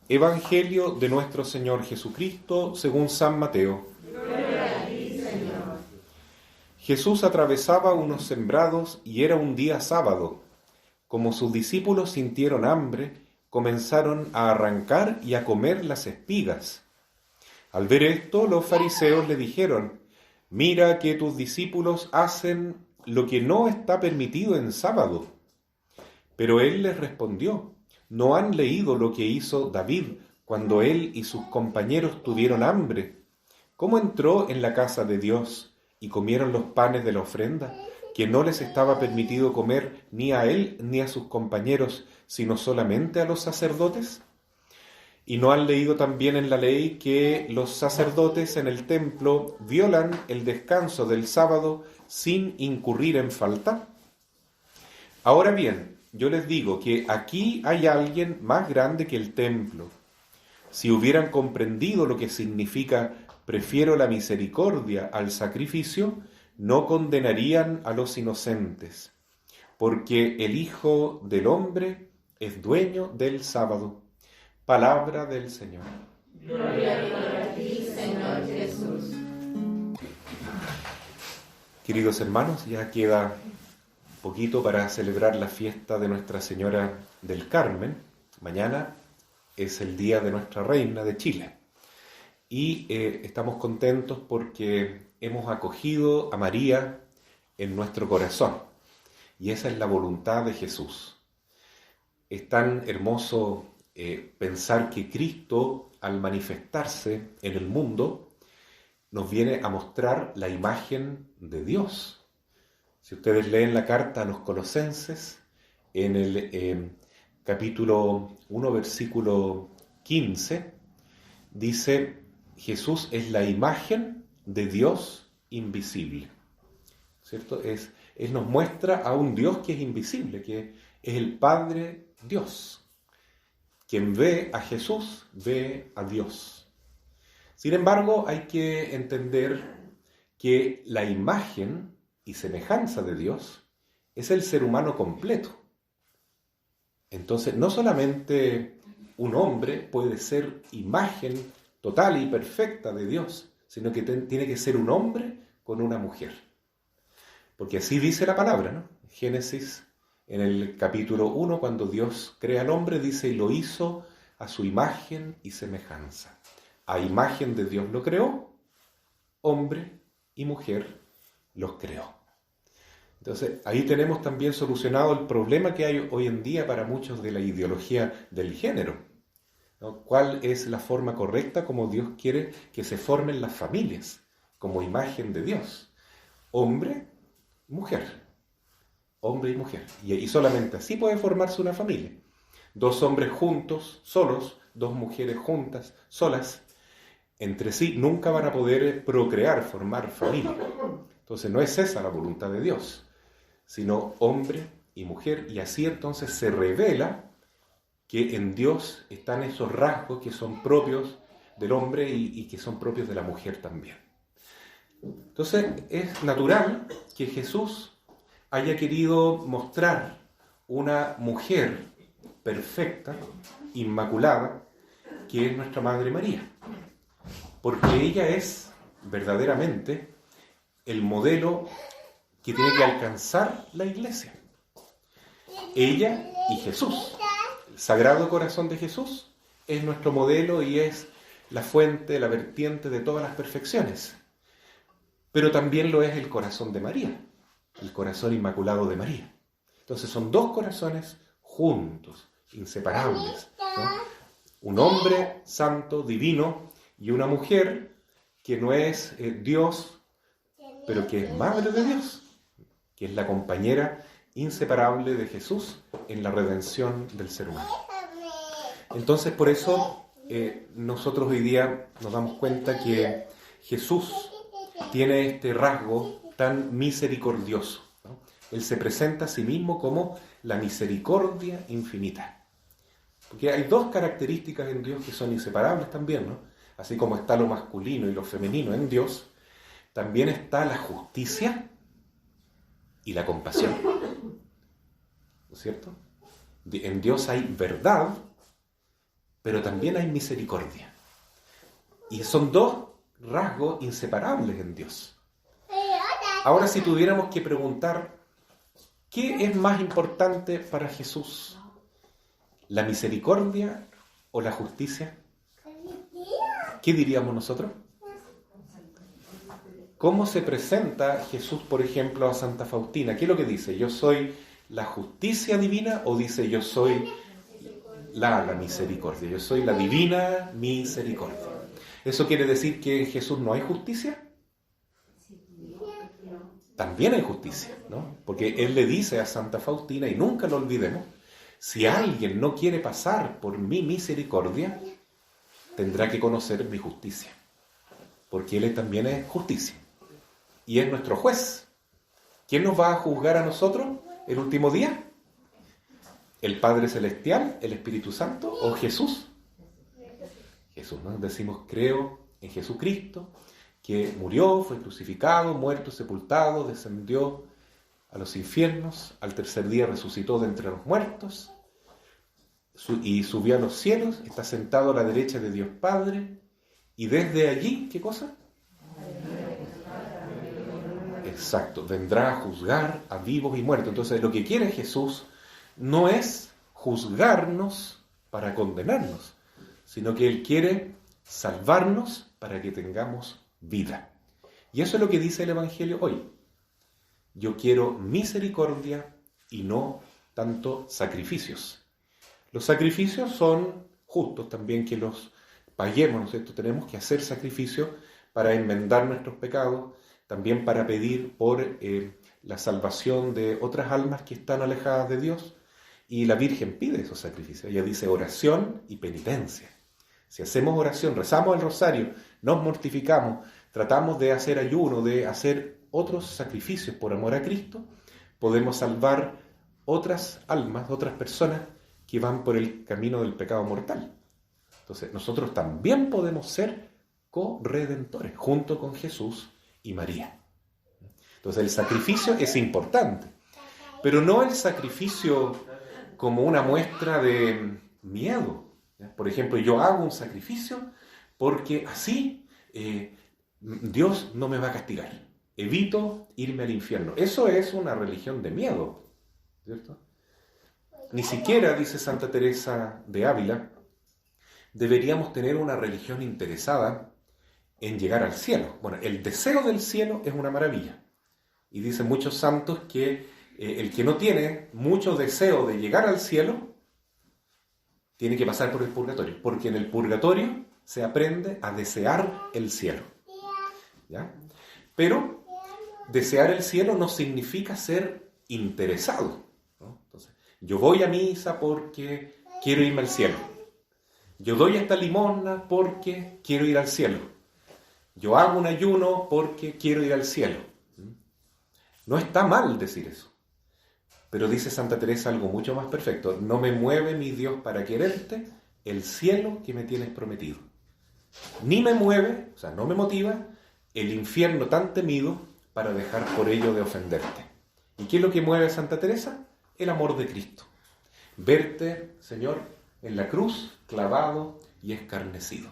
Evangelio de nuestro Señor Jesucristo según San Mateo. Gloria a ti, Señor. Jesús atravesaba unos sembrados y era un día sábado. Como sus discípulos sintieron hambre, comenzaron a arrancar y a comer las espigas. Al ver esto, los fariseos le dijeron: «Mira que tus discípulos hacen lo que no está permitido en sábado». Pero él les respondió: ¿No han leído lo que hizo David cuando él y sus compañeros tuvieron hambre? ¿Cómo entró en la casa de Dios y comieron los panes de la ofrenda, que no les estaba permitido comer ni a él ni a sus compañeros, sino solamente a los sacerdotes? ¿Y no han leído también en la ley que los sacerdotes en el templo violan el descanso del sábado sin incurrir en falta? Ahora bien, yo les digo que aquí hay alguien más grande que el templo. Si hubieran comprendido lo que significa «prefiero la misericordia al sacrificio», no condenarían a los inocentes, porque el Hijo del Hombre es dueño del sábado. Palabra del Señor. Gloria a ti, Señor Jesús. Queridos hermanos, ya queda poquito para celebrar la fiesta de Nuestra Señora del Carmen. Mañana es el día de nuestra Reina de Chile. Y estamos contentos porque hemos acogido a María en nuestro corazón. Y esa es la voluntad de Jesús. Es tan hermoso pensar que Cristo, al manifestarse en el mundo, nos viene a mostrar la imagen de Dios. Si ustedes leen la carta a los Colosenses, en el capítulo 1, versículo 15, dice: Jesús es la imagen de Dios invisible. ¿Cierto? Él nos muestra a un Dios que es invisible, que es el Padre Dios. Quien ve a Jesús, ve a Dios. Sin embargo, hay que entender que la imagen y semejanza de Dios es el ser humano completo. Entonces, no solamente un hombre puede ser imagen total y perfecta de Dios, sino que tiene que ser un hombre con una mujer. Porque así dice la palabra, ¿no? Génesis, en el capítulo 1, cuando Dios crea al hombre, dice: y lo hizo a su imagen y semejanza. A imagen de Dios lo creó, hombre y mujer los creó. Entonces, ahí tenemos también solucionado el problema que hay hoy en día para muchos de la ideología del género, ¿no? ¿Cuál es la forma correcta como Dios quiere que se formen las familias como imagen de Dios? Hombre, mujer. Hombre y mujer. Y solamente así puede formarse una familia. Dos hombres juntos, solos, dos mujeres juntas, solas, entre sí nunca van a poder procrear, formar familia. Entonces no es esa la voluntad de Dios, sino hombre y mujer, y así entonces se revela que en Dios están esos rasgos que son propios del hombre y que son propios de la mujer también. Entonces es natural que Jesús haya querido mostrar una mujer perfecta, inmaculada, que es nuestra Madre María, porque ella es verdaderamente el modelo que tiene que alcanzar la Iglesia. Ella y Jesús, el Sagrado Corazón de Jesús, es nuestro modelo y es la fuente, la vertiente de todas las perfecciones. Pero también lo es el corazón de María, el corazón inmaculado de María. Entonces son dos corazones juntos, inseparables, ¿no? Un hombre santo, divino, y una mujer que no es Dios, pero que es madre de Dios, que es la compañera inseparable de Jesús en la redención del ser humano. Entonces, por eso nosotros hoy día nos damos cuenta que Jesús tiene este rasgo tan misericordioso, ¿no? Él se presenta a sí mismo como la misericordia infinita. Porque hay dos características en Dios que son inseparables también, ¿no? Así como está lo masculino y lo femenino en Dios, también está la justicia y la compasión. ¿No es cierto? En Dios hay verdad pero también hay misericordia. Y son dos rasgos inseparables en Dios. Ahora, si tuviéramos que preguntar, ¿qué es más importante para Jesús? ¿La misericordia o la justicia? ¿Qué diríamos nosotros? ¿Cómo se presenta Jesús, por ejemplo, a Santa Faustina? ¿Qué es lo que dice? ¿Yo soy la justicia divina o dice yo soy la misericordia? Yo soy la divina misericordia. ¿Eso quiere decir que en Jesús no hay justicia? También hay justicia, ¿no? Porque Él le dice a Santa Faustina, y nunca lo olvidemos, si alguien no quiere pasar por mi misericordia, tendrá que conocer mi justicia. Porque Él también es justicia. Y es nuestro juez. ¿Quién nos va a juzgar a nosotros el último día? ¿El Padre Celestial, el Espíritu Santo o Jesús? Jesús, ¿no? Decimos, creo en Jesucristo, que murió, fue crucificado, muerto, sepultado, descendió a los infiernos, al tercer día resucitó de entre los muertos y subió a los cielos, está sentado a la derecha de Dios Padre, y desde allí, ¿qué cosa? Exacto, vendrá a juzgar a vivos y muertos. Entonces, lo que quiere Jesús no es juzgarnos para condenarnos, sino que Él quiere salvarnos para que tengamos vida. Y eso es lo que dice el Evangelio hoy. Yo quiero misericordia y no tanto sacrificios. Los sacrificios son justos también que los paguemos, ¿no es cierto? Tenemos que hacer sacrificios para enmendar nuestros pecados, también para pedir por la salvación de otras almas que están alejadas de Dios. Y la Virgen pide esos sacrificios. Ella dice oración y penitencia. Si hacemos oración, rezamos el rosario, nos mortificamos, tratamos de hacer ayuno, de hacer otros sacrificios por amor a Cristo, podemos salvar otras almas, otras personas que van por el camino del pecado mortal. Entonces, nosotros también podemos ser corredentores, junto con Jesús y María. Entonces, el sacrificio es importante, pero no el sacrificio como una muestra de miedo. Por ejemplo, yo hago un sacrificio porque así Dios no me va a castigar. Evito irme al infierno. Eso es una religión de miedo, ¿cierto? Ni siquiera, dice Santa Teresa de Ávila, deberíamos tener una religión interesada en llegar al cielo. Bueno, el deseo del cielo es una maravilla. Y dicen muchos santos que el que no tiene mucho deseo de llegar al cielo tiene que pasar por el purgatorio, porque en el purgatorio se aprende a desear el cielo. ¿Ya? Pero desear el cielo no significa ser interesado, ¿no? Entonces, yo voy a misa porque quiero irme al cielo. Yo doy esta limosna porque quiero ir al cielo. Yo hago un ayuno porque quiero ir al cielo. No está mal decir eso. Pero dice Santa Teresa algo mucho más perfecto. No me mueve mi Dios para quererte el cielo que me tienes prometido. Ni me mueve, o sea, no me motiva el infierno tan temido para dejar por ello de ofenderte. ¿Y qué es lo que mueve a Santa Teresa? El amor de Cristo. Verte, Señor, en la cruz, clavado y escarnecido.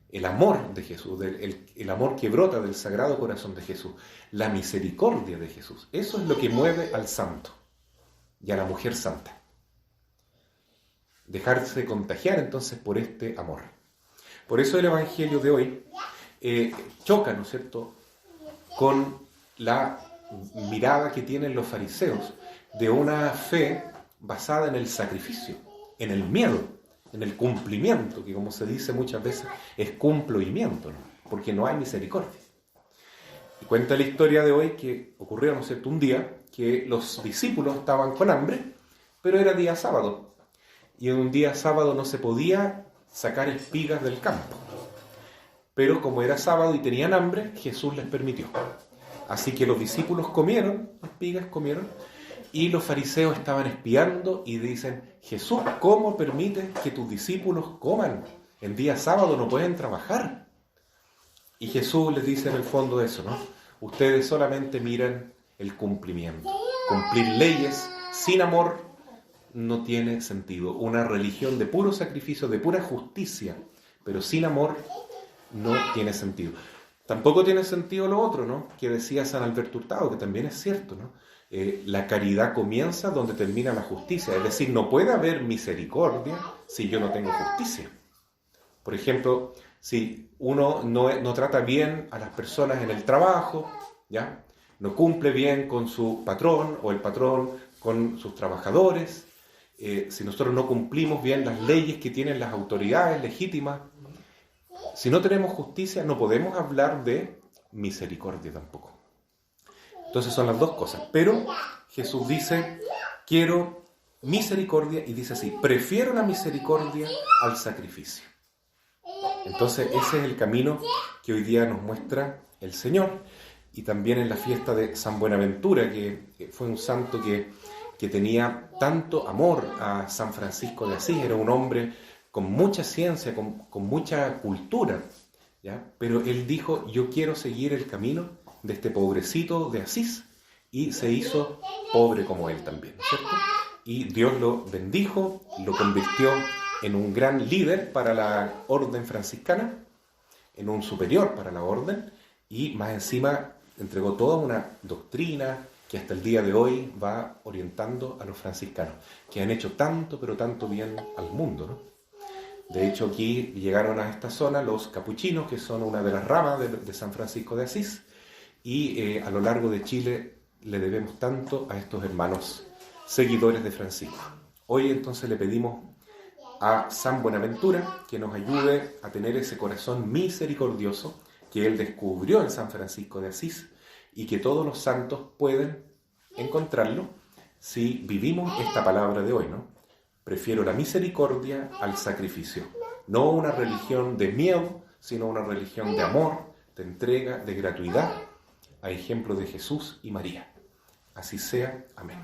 El amor de Jesús, el amor que brota del Sagrado Corazón de Jesús, la misericordia de Jesús. Eso es lo que mueve al santo y a la mujer santa. Dejarse contagiar entonces por este amor. Por eso el Evangelio de hoy choca, ¿no es cierto?, con la mirada que tienen los fariseos de una fe basada en el sacrificio, en el miedo, en el cumplimiento, que como se dice muchas veces es cumplimiento, ¿no? Porque no hay misericordia. Y cuenta la historia de hoy que ocurrió, ¿no es cierto?, un día que los discípulos estaban con hambre, pero era día sábado. Y en un día sábado no se podía sacar espigas del campo. Pero como era sábado y tenían hambre, Jesús les permitió. Así que los discípulos comieron, espigas comieron, y los fariseos estaban espiando y dicen, Jesús, ¿cómo permites que tus discípulos coman? En día sábado no pueden trabajar. Y Jesús les dice en el fondo eso, ¿no? Ustedes solamente miran el cumplimiento. Cumplir leyes sin amor no tiene sentido. Una religión de puro sacrificio, de pura justicia, pero sin amor, no tiene sentido. Tampoco tiene sentido lo otro, ¿no? Que decía San Alberto Hurtado, que también es cierto, ¿no? La caridad comienza donde termina la justicia. Es decir, no puede haber misericordia si yo no tengo justicia. Por ejemplo, si uno no trata bien a las personas en el trabajo, ¿ya? No cumple bien con su patrón o el patrón con sus trabajadores, si nosotros no cumplimos bien las leyes que tienen las autoridades legítimas, si no tenemos justicia, no podemos hablar de misericordia tampoco. Entonces son las dos cosas. Pero Jesús dice, quiero misericordia, y dice así, prefiero la misericordia al sacrificio. Entonces ese es el camino que hoy día nos muestra el Señor. Y también en la fiesta de San Buenaventura, que fue un santo que tenía tanto amor a San Francisco de Asís, era un hombre con mucha ciencia, con mucha cultura, ¿ya? Pero él dijo, yo quiero seguir el camino de este pobrecito de Asís, y se hizo pobre como él también, ¿cierto? Y Dios lo bendijo, lo convirtió en un gran líder para la orden franciscana, en un superior para la orden, y más encima entregó toda una doctrina que hasta el día de hoy va orientando a los franciscanos, que han hecho tanto, pero tanto bien al mundo, ¿no? De hecho, aquí llegaron a esta zona los capuchinos, que son una de las ramas de San Francisco de Asís, y a lo largo de Chile le debemos tanto a estos hermanos seguidores de Francisco. Hoy entonces le pedimos a San Buenaventura que nos ayude a tener ese corazón misericordioso que él descubrió en San Francisco de Asís, y que todos los santos pueden encontrarlo si vivimos esta palabra de hoy, ¿no? Prefiero la misericordia al sacrificio. No una religión de miedo, sino una religión de amor, de entrega, de gratuidad, a ejemplo de Jesús y María. Así sea. Amén.